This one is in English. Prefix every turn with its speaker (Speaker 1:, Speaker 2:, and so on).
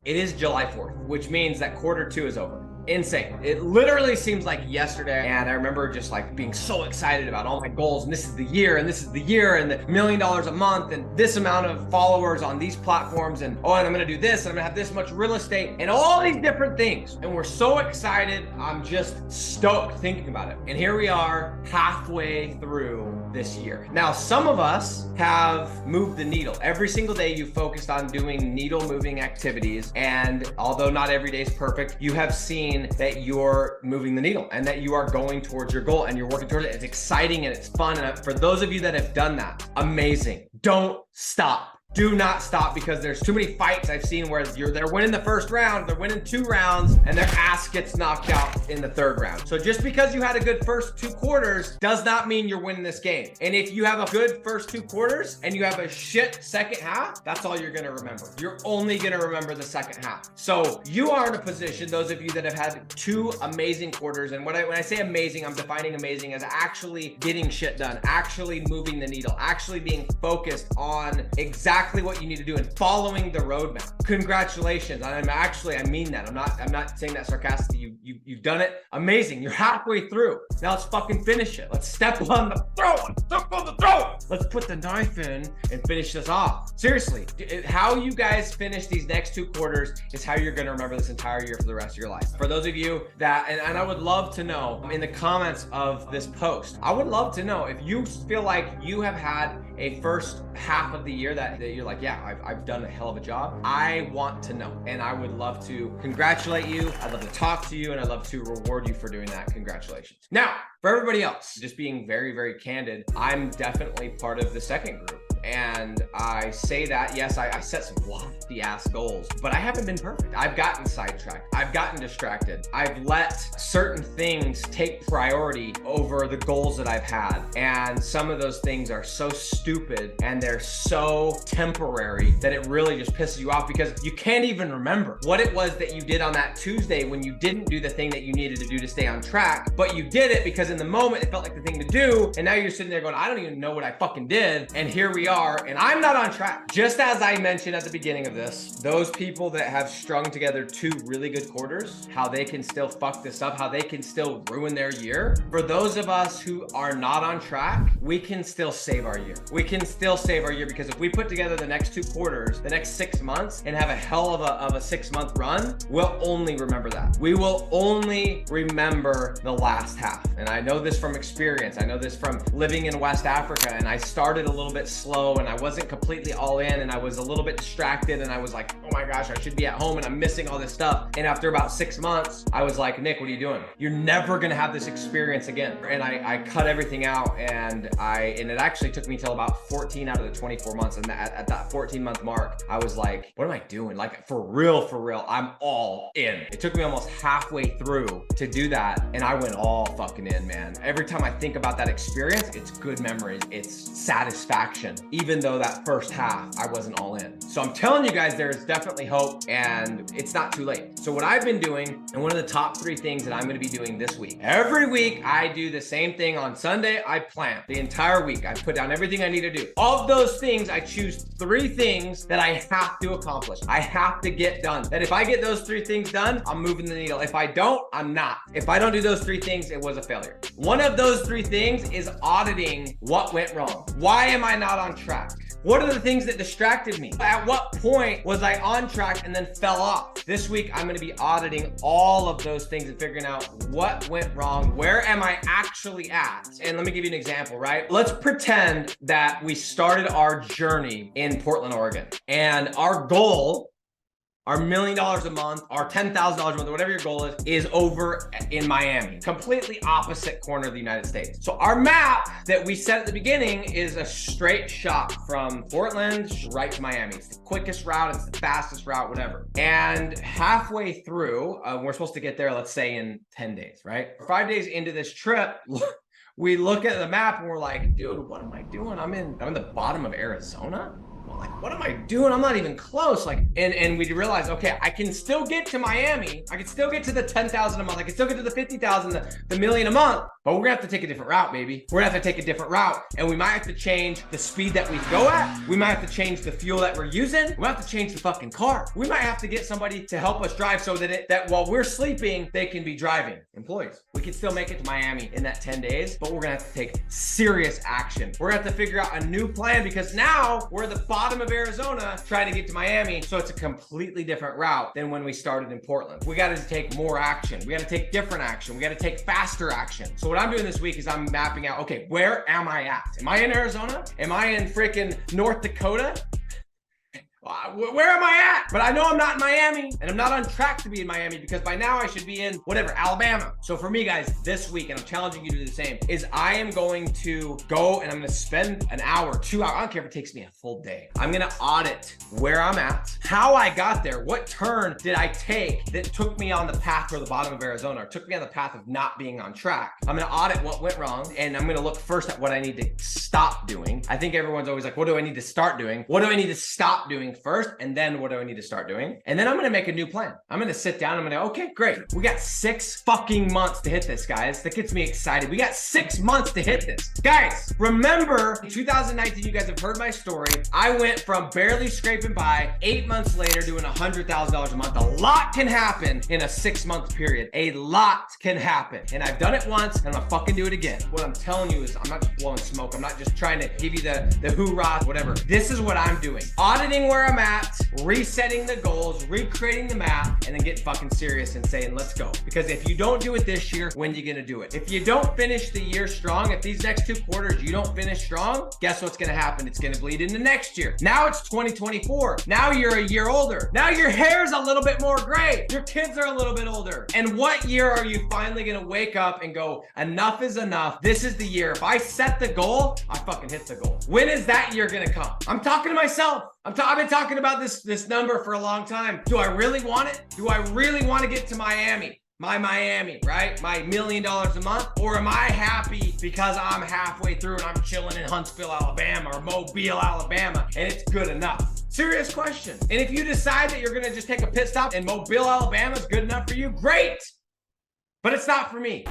Speaker 1: It is July 4th, which means that quarter two is over. Insane. It literally seems like yesterday, and I remember just like being so excited about all my goals, and this is the year, and this is the year, and the $1 million a month, and this amount of followers on these platforms, and oh, and I'm gonna do this, and I'm gonna have this much real estate, and all these different things. And we're so excited. I'm just stoked thinking about it. And here we are, halfway through this year. Now, some of us have moved the needle. Every single day you focused on doing needle moving activities, and although not every day is perfect, you have seen that you're moving the needle and that you are going towards your goal and you're working towards it. It's exciting and it's fun. And for those of you that have done that, amazing. Don't stop. Do not stop, because there's too many fights I've seen where they're winning the first round, they're winning 2 rounds, and their ass gets knocked out in the 3rd round. So just because you had a good first 2 quarters does not mean you're winning this game. And if you have a good first 2 quarters and you have a shit second half, that's all you're gonna remember. You're only gonna remember the second half. So you are in a position, those of you that have had 2 amazing quarters, and when I say amazing, I'm defining amazing as actually getting shit done, actually moving the needle, actually being focused on exactly what you need to do and following the roadmap. Congratulations. I mean that. I'm not saying that sarcastically. You've done it. Amazing. You're halfway through. Now let's fucking finish it. Let's step on the throat. Let's put the knife in and finish this off. Seriously, how you guys finish these next 2 quarters is how you're going to remember this entire year for the rest of your life. For those of you that, and I would love to know in the comments of this post, I would love to know if you feel like you have had a first half of the year that you're like, yeah, I've done a hell of a job. I want to know, and I would love to congratulate you. I'd love to talk to you, and I'd love to reward you for doing that. Congratulations. Now, for everybody else, just being very, very candid, I'm definitely part of the second group. And I say that, yes, I set some lofty ass goals, but I haven't been perfect. I've gotten sidetracked. I've gotten distracted. I've let certain things take priority over the goals that I've had. And some of those things are so stupid and they're so temporary that it really just pisses you off, because you can't even remember what it was that you did on that Tuesday when you didn't do the thing that you needed to do to stay on track, but you did it because in the moment it felt like the thing to do. And now you're sitting there going, I don't even know what I fucking did. And here we are, and I'm not on track. Just as I mentioned at the beginning of this, those people that have strung together 2 really good quarters, how they can still fuck this up, how they can still ruin their year. For those of us who are not on track, we can still save our year. We can still save our year, because if we put together the next 2 quarters, the next 6 months, and have a hell of a 6-month run, we'll only remember that. We will only remember the last half. And I know this from experience. I know this from living in West Africa, and I started a little bit slow, and I wasn't completely all in, and I was a little bit distracted, and I was like, oh my gosh, I should be at home, and I'm missing all this stuff. And after about 6 months, I was like, Nick, what are you doing? You're never gonna have this experience again. And I cut everything out, and it actually took me till about 14 out of the 24 months. And at that 14-month mark, I was like, what am I doing? Like, for real, I'm all in. It took me almost halfway through to do that, and I went all fucking in, man. Every time I think about that experience, it's good memories, it's satisfaction, even though that first half I wasn't all in. So I'm telling you guys, there's definitely hope, and it's not too late. So what I've been doing, and one of the top 3 things that I'm going to be doing this week, every week I do the same thing. On Sunday, I plan the entire week. I put down everything I need to do. Of those things, I choose 3 things that I have to accomplish. I have to get done. That if I get those 3 things done, I'm moving the needle. If I don't, I'm not. If I don't do those 3 things, it was a failure. One of those 3 things is auditing what went wrong. Why am I not on track? What are the things that distracted me? At what point was I on track and then fell off? This week, I'm gonna be auditing all of those things and figuring out what went wrong. Where am I actually at? And let me give you an example, right? Let's pretend that we started our journey in Portland, Oregon, and our goal, our $1 million a month, our $10,000 a month, whatever your goal is over in Miami, completely opposite corner of the United States. So our map that we set at the beginning is a straight shot from Portland right to Miami. It's the quickest route, it's the fastest route, whatever. And halfway through, we're supposed to get there, let's say in 10 days, right? 5 days into this trip, we look at the map and we're like, dude, what am I doing? I'm in the bottom of Arizona? Like, what am I doing? I'm not even close. Like, and we realized, okay, I can still get to Miami. I can still get to the 10,000 a month. I can still get to the 50,000, the million a month. But we're gonna have to take a different route, baby. We're gonna have to take a different route, and we might have to change the speed that we go at. We might have to change the fuel that we're using. We might have to change the fucking car. We might have to get somebody to help us drive so that while we're sleeping, they can be driving. Employees, we can still make it to Miami in that 10 days, but we're gonna have to take serious action. We're gonna have to figure out a new plan because now we're at the bottom of Arizona trying to get to Miami, so it's a completely different route than when we started in Portland. We gotta take more action. We gotta take different action. We gotta take faster action. So what I'm doing this week is I'm mapping out, okay, where am I at? Am I in Arizona? Am I in freaking North Dakota? Where am I at? But I know I'm not in Miami, and I'm not on track to be in Miami because by now I should be in whatever, Alabama. So for me, guys, this week, and I'm challenging you to do the same, is I am going to go and I'm going to spend an hour, 2 hours. I don't care if it takes me a full day. I'm going to audit where I'm at, how I got there, what turn did I take that took me on the path for the bottom of Arizona, or took me on the path of not being on track. I'm going to audit what went wrong, and I'm going to look first at what I need to stop doing. I think everyone's always like, what do I need to start doing? What do I need to stop doing first? And then what do I need to start doing? And then I'm going to make a new plan. I'm going to sit down. I'm going to, okay, great. We got 6 fucking months to hit this, guys. That gets me excited. We got 6 months to hit this. Guys, remember in 2019, you guys have heard my story. I went from barely scraping by 8 months later doing $100,000 a month. A lot can happen in a 6-month period. A lot can happen. And I've done it once and I'm going to fucking do it again. What I'm telling you is I'm not just blowing smoke. I'm not just trying to give you the hoorah, whatever. This is what I'm doing. Auditing where I'm at, resetting the goals, recreating the map, and then getting fucking serious and saying, let's go. Because if you don't do it this year, when are you gonna do it? If you don't finish the year strong, if these next 2 quarters you don't finish strong, guess what's gonna happen? It's gonna bleed into next year. Now it's 2024. Now you're a year older. Now your hair's a little bit more gray. Your kids are a little bit older. And what year are you finally gonna wake up and go, enough is enough. This is the year. If I set the goal, I fucking hit the goal. When is that year gonna come? I'm talking to myself. I've been talking about this number for a long time. Do I really want it? Do I really want to get to Miami? My Miami, right? My $1 million a month? Or am I happy because I'm halfway through and I'm chilling in Huntsville, Alabama or Mobile, Alabama, and it's good enough? Serious question. And if you decide that you're gonna just take a pit stop and Mobile, Alabama is good enough for you, great. But it's not for me.